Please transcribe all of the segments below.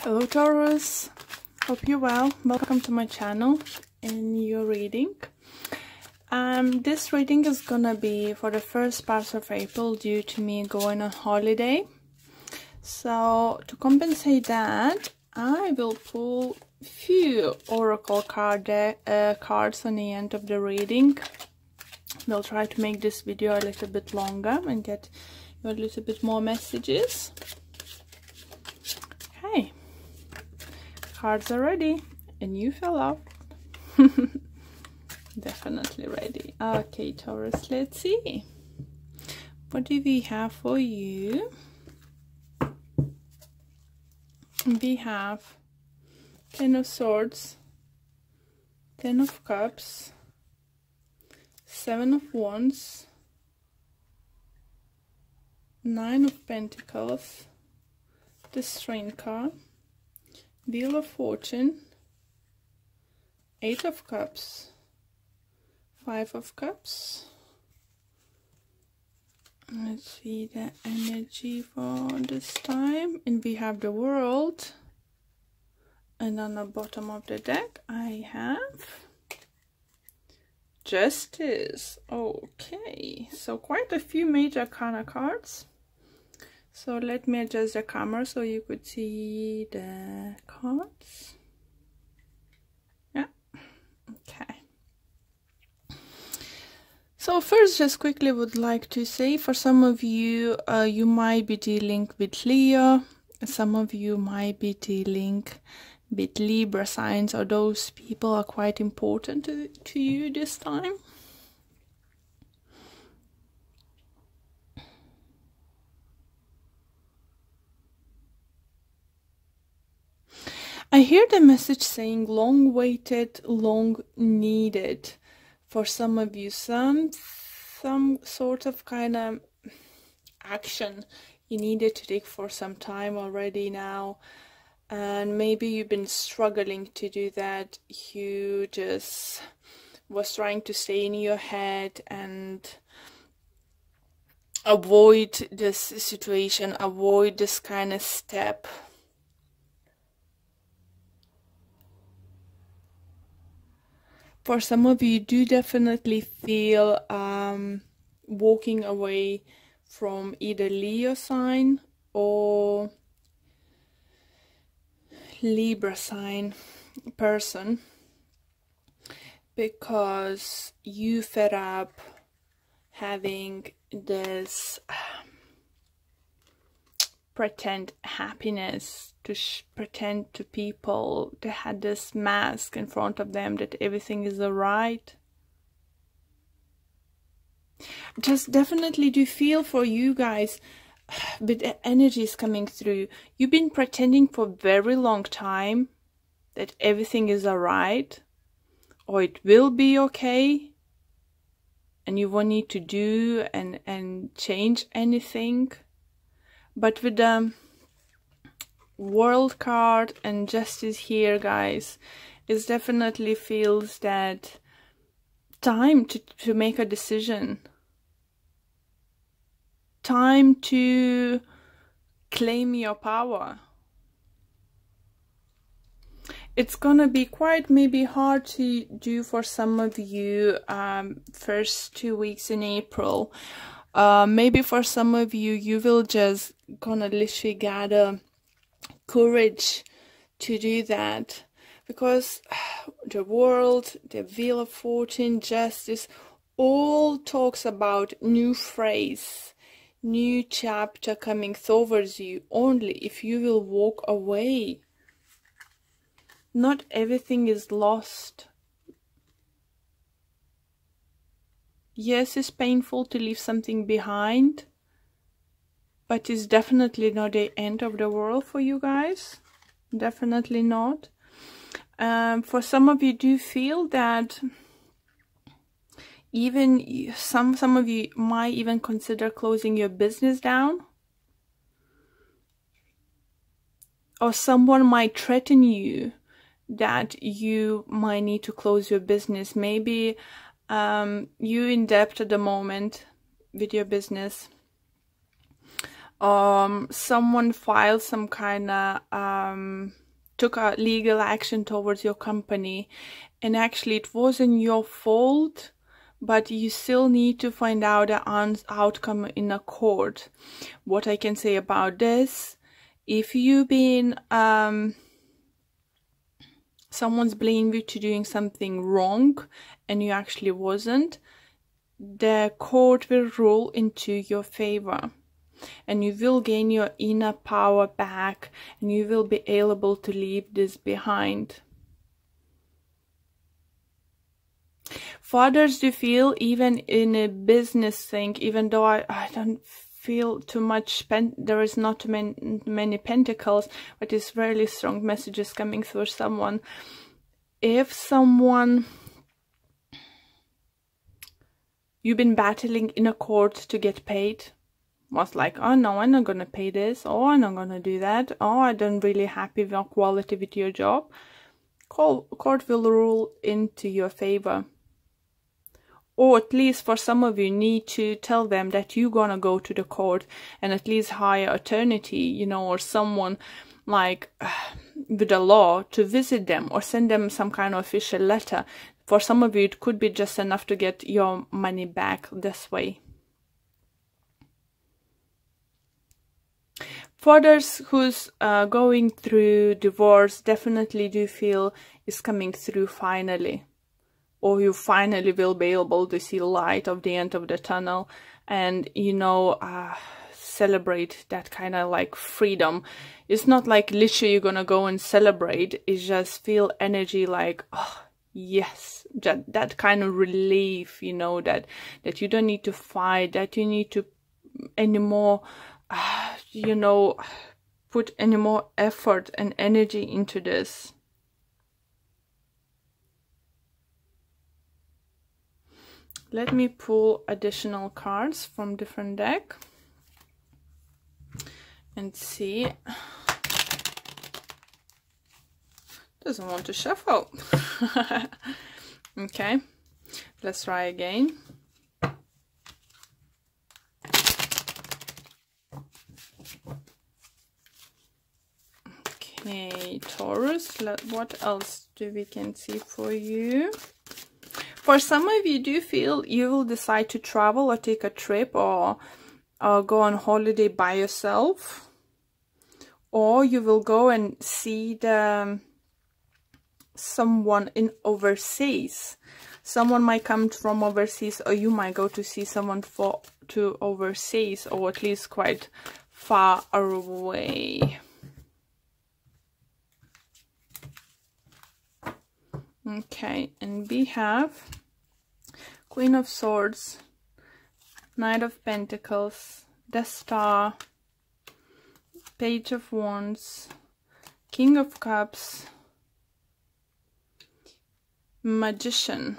Hello Taurus, hope you're well. Welcome to my channel and your reading. This reading is gonna be for the first part of April due to me going on holiday. So to compensate that, I will pull few oracle cards on the end of the reading. We'll try to make this video a little bit longer and get you a little bit more messages. Okay, cards are ready and you fell out. Definitely ready. Okay, Taurus, let's see. What do we have for you? We have Ten of Swords, Ten of Cups, Seven of Wands, Nine of Pentacles, the Strength card, Wheel of Fortune, Eight of Cups, Five of Cups. Let's see the energy for this time. And we have the World. And on the bottom of the deck, I have Justice. Okay, so quite a few major arcana cards. So let me adjust the camera so you could see the cards. Yeah, okay. So first, just quickly would like to say, for some of you, you might be dealing with Leo. Some of you might be dealing with Libra signs, or those people are quite important to you this time. I hear the message saying long waited, long needed. For some of you, some sort of kind of action you needed to take for some time already now. And maybe you've been struggling to do that. You just was trying to stay in your head and avoid this situation, avoid this kind of step. For some of you, do definitely feel walking away from either Leo sign or Libra sign person, because you fed up having this pretend happiness, to pretend to people. They had this mask in front of them that everything is alright. Just definitely do feel for you guys, but the energy is coming through. You've been pretending for a very long time that everything is alright, or it will be okay, and you won't need to do and change anything. But with the World card and Justice here, guys, it definitely feels that time to make a decision. Time to claim your power. It's gonna be quite maybe hard to do for some of you first 2 weeks in April. Maybe for some of you, you will just gonna literally gather courage to do that, because the World, the Wheel of Fortune, Justice, all talks about new phase, new chapter coming towards you, only if you will walk away. Not everything is lost. Yes, it's painful to leave something behind, but it's definitely not the end of the world for you guys. Definitely not. For some of you, do feel that even some of you might even consider closing your business down, or someone might threaten you that you might need to close your business. Maybe you in debt at the moment with your business, Someone filed some kind of took a legal action towards your company, and actually it wasn't your fault, but you still need to find out an outcome in a court. What I can say about this, if you've been someone's blamed you to doing something wrong and you actually wasn't, the court will rule into your favor, and you will gain your inner power back, and you will be able to leave this behind. For others, do feel even in a business thing, even though I don't feel too much, there is not too many pentacles, but it's really strong messages coming through someone. If someone you've been battling in a court to get paid, was like, oh no, I'm not gonna pay this, or I'm not gonna do that, or I don't really happy with your quality with your job, court will rule into your favor. Or at least for some of you need to tell them that you're gonna go to the court and at least hire attorney, you know, or someone like with the law to visit them, or send them some kind of official letter. For some of you it could be just enough to get your money back this way. For others who's going through divorce, definitely do feel is coming through finally, or you finally will be able to see light of the end of the tunnel, and you know, celebrate that kind of like freedom. It's not like literally you're gonna go and celebrate, it's just feel energy like, oh yes, that kind of relief, you know, that you don't need to fight, that you need to anymore, you know, put any more effort and energy into this. Let me pull additional cards from different deck and see. Doesn't want to shuffle. Okay, let's try again. Okay, Taurus, what else do we can see for you? For some of you, do feel you will decide to travel or take a trip, or go on holiday by yourself, or you will go and see someone in overseas. Someone might come from overseas, or you might go to see someone to overseas, or at least quite far away. Okay, and we have Queen of Swords, Knight of Pentacles, the Star, Page of Wands, King of Cups, Magician,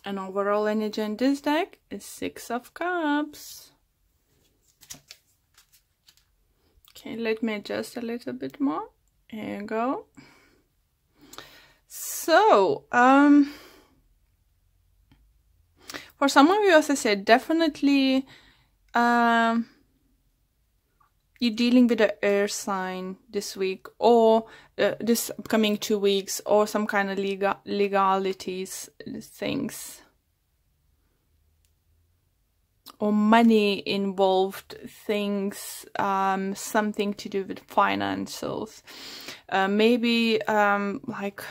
and overall energy in this deck is 6 of Cups. Okay, let me adjust a little bit more. Here you go. So, for some of you, as I said, definitely you're dealing with an air sign this week, or this upcoming 2 weeks, or some kind of legalities things, or money involved things, something to do with financials. Maybe like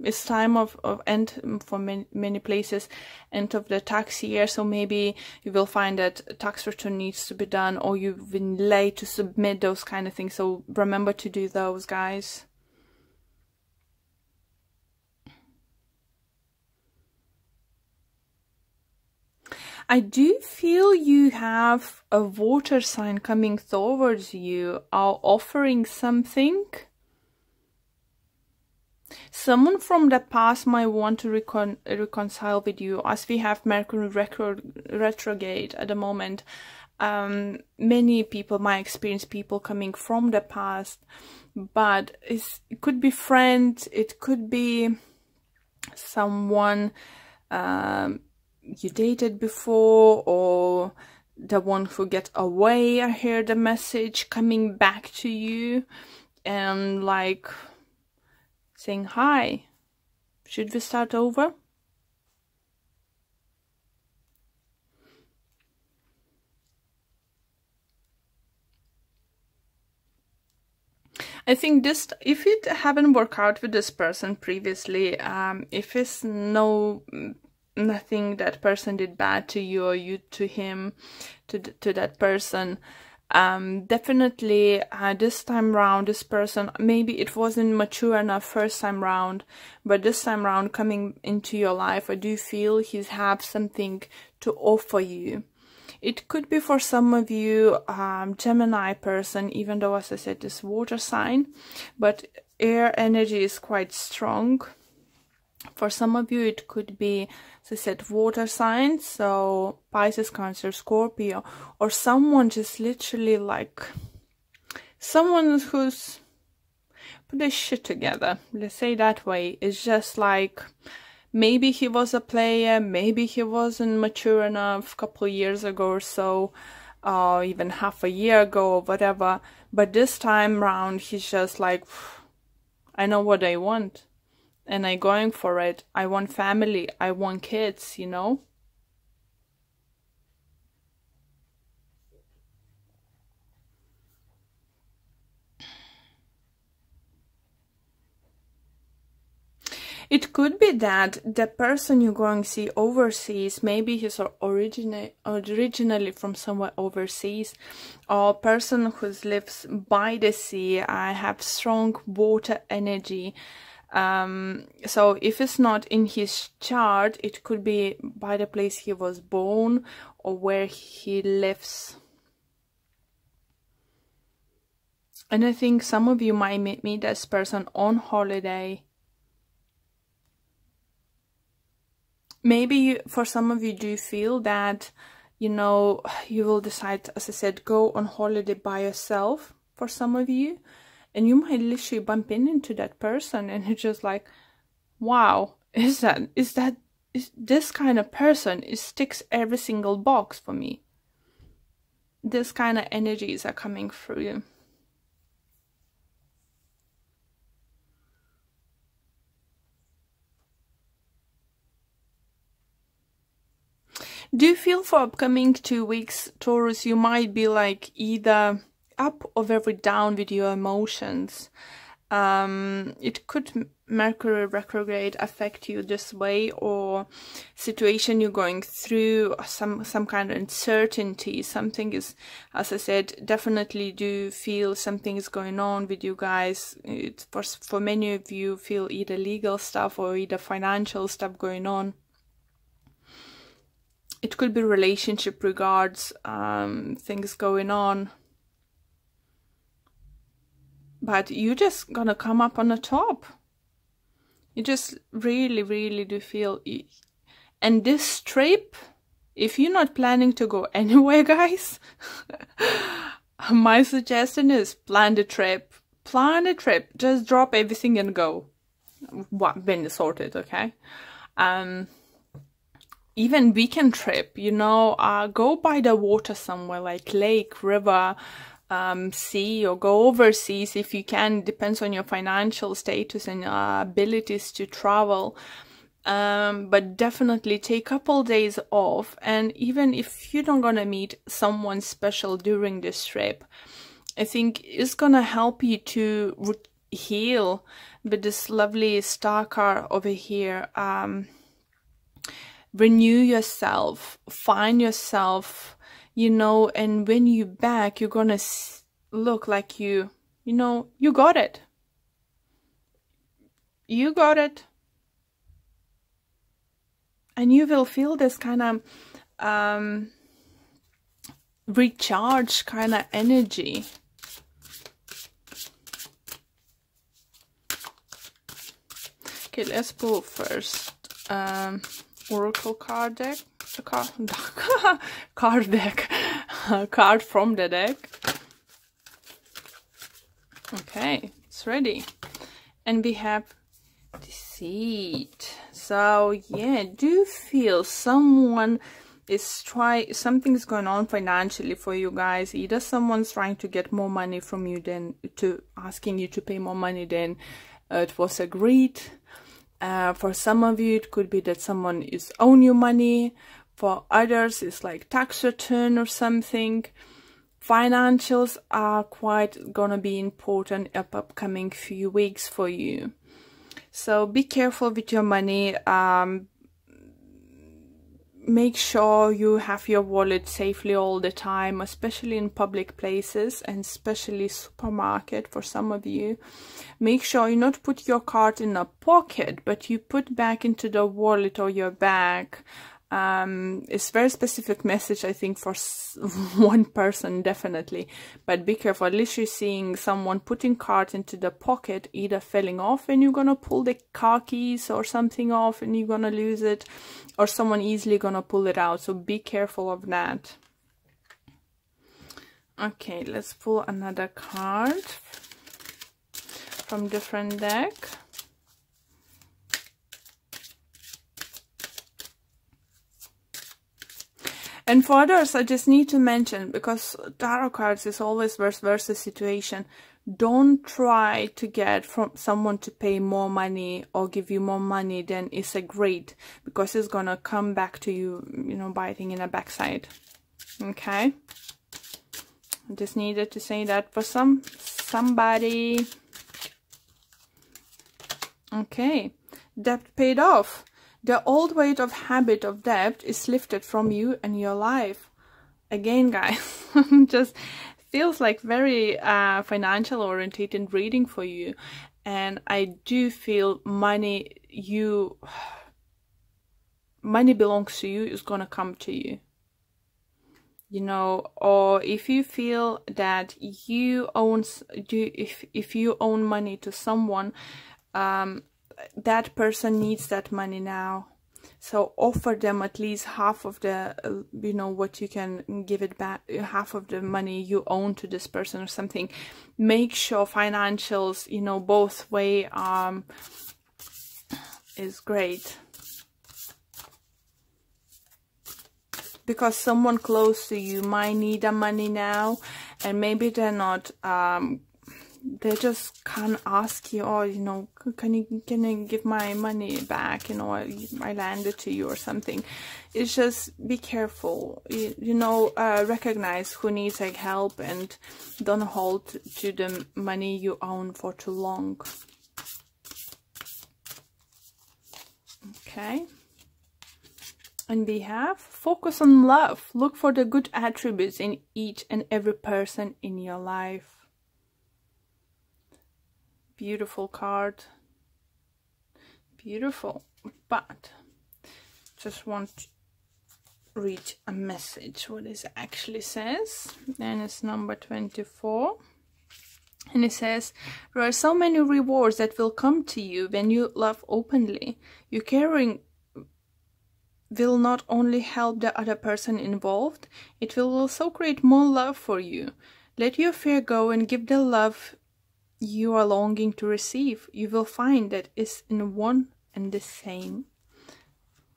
it's time of end for many places, end of the tax year, so maybe you will find that tax return needs to be done, or you've been late to submit those kind of things, so remember to do those, guys. I do feel you have a water sign coming towards you, or offering something. Someone from the past might want to reconcile with you, as we have Mercury retrograde at the moment. Many people might experience people coming from the past, but it could be friends, it could be someone you dated before, or the one who gets away. I hear the message coming back to you and like saying, hi, should we start over? I think this, if it haven't worked out with this person previously, if it's nothing that person did bad to you or you to him, to that person, definitely this time round, this person, maybe it wasn't mature enough first time round, but this time round coming into your life, I do feel he's have something to offer you. It could be for some of you, Gemini person, even though, as I said, this water sign, but air energy is quite strong. For some of you, it could be, as I said, water signs, so Pisces, Cancer, Scorpio, or someone just literally like, someone who's put their shit together, let's say that way. It's just like, maybe he was a player, maybe he wasn't mature enough a couple of years ago or so, even half a year ago or whatever, but this time round he's just like, I know what I want and I'm going for it. I want family, I want kids, you know. It could be that the person you're going to see overseas, maybe he's originally from somewhere overseas, or a person who lives by the sea. I have strong water energy. So if it's not in his chart, it could be by the place he was born or where he lives. And I think some of you might meet this person on holiday. Maybe for some of you do feel that, you know, you will decide, as I said, go on holiday by yourself for some of you. And you might literally bump into that person and it's just like, wow, is this kind of person? It ticks every single box for me. This kind of energies are coming through you. Do you feel for upcoming 2 weeks, Taurus, you might be like either up or very down with your emotions? It could Mercury retrograde affect you this way, or situation you're going through, some kind of uncertainty. Something is, as I said, definitely do feel something is going on with you guys. It's for many of you feel either legal stuff or either financial stuff going on. It could be relationship regards, things going on. But you're just gonna come up on the top. You just really, really do feel. And this trip, if you're not planning to go anywhere, guys, my suggestion is plan the trip. Plan a trip. Just drop everything and go. When it's sorted, okay? Even weekend trip, you know, go by the water somewhere like lake, river, sea, or go overseas if you can. Depends on your financial status and abilities to travel. But definitely take a couple days off. And even if you're not gonna meet someone special during this trip, I think it's gonna help you to heal with this lovely star card over here. Renew yourself, find yourself, you know, and when you're back, you're gonna look like you know, you got it. You got it. And you will feel this kind of recharge kind of energy. Okay, let's pull first. Oracle card deck, card deck, card from the deck. Okay, it's ready. And we have Deceit. So yeah, do feel someone is something's going on financially for you guys. Either someone's trying to get more money from you than asking you to pay more money than it was agreed. For some of you, it could be that someone is owing you money. For others, it's like tax return or something. Financials are quite gonna be important upcoming few weeks for you. So be careful with your money. Make sure you have your wallet safely all the time, especially in public places and especially supermarket for some of you. Make sure you not put your card in a pocket, but you put back into the wallet or your bag. It's very specific message, I think, for one person, definitely. But be careful, at least you're seeing someone putting cards into the pocket, either falling off and you're gonna pull the car keys or something off and you're gonna lose it, or someone easily gonna pull it out. So be careful of that. Okay, let's pull another card from different deck. And for others, I just need to mention, because tarot cards is always vice versa situation, don't try to get from someone to pay more money or give you more money than is agreed, because it's gonna come back to you, you know, biting in the backside. Okay? I just needed to say that for somebody. Okay. Debt paid off. The old weight of habit of debt is lifted from you and your life. Again, guys, just feels like very financial orientated reading for you. And I do feel money belongs to you, is gonna come to you. You know, or if you feel that you own, if you own money to someone, that person needs that money now, so offer them at least half of the you know, what you can give it back, half of the money you own to this person or something. Make sure financials, you know, both way is great, because someone close to you might need the money now, and maybe they're not they just can't ask you, oh, you know, can you give my money back, you know, I lend it to you or something. It's just be careful, you know, recognize who needs like help, and don't hold to the money you own for too long. Okay. On behalf, focus on love. Look for the good attributes in each and every person in your life. Beautiful card. Beautiful. But just want to read a message, what it actually says. And it's number 24. And it says, there are so many rewards that will come to you when you love openly. Your caring will not only help the other person involved, it will also create more love for you. Let your fear go and give the love you are longing to receive. You will find that it's in one and the same.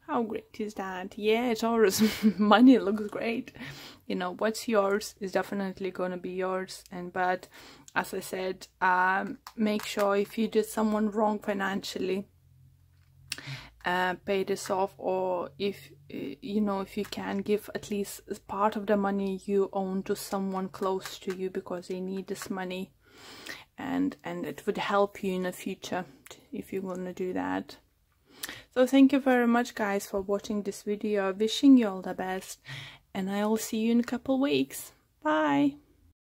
How great is that? Yeah, Taurus, money looks great. You know, what's yours is definitely going to be yours. But as I said, make sure if you did someone wrong financially, pay this off, or if you know, if you can, give at least part of the money you own to someone close to you, because they need this money. And it would help you in the future if you're going to do that. So thank you very much, guys, for watching this video. Wishing you all the best, and I'll see you in a couple weeks. Bye.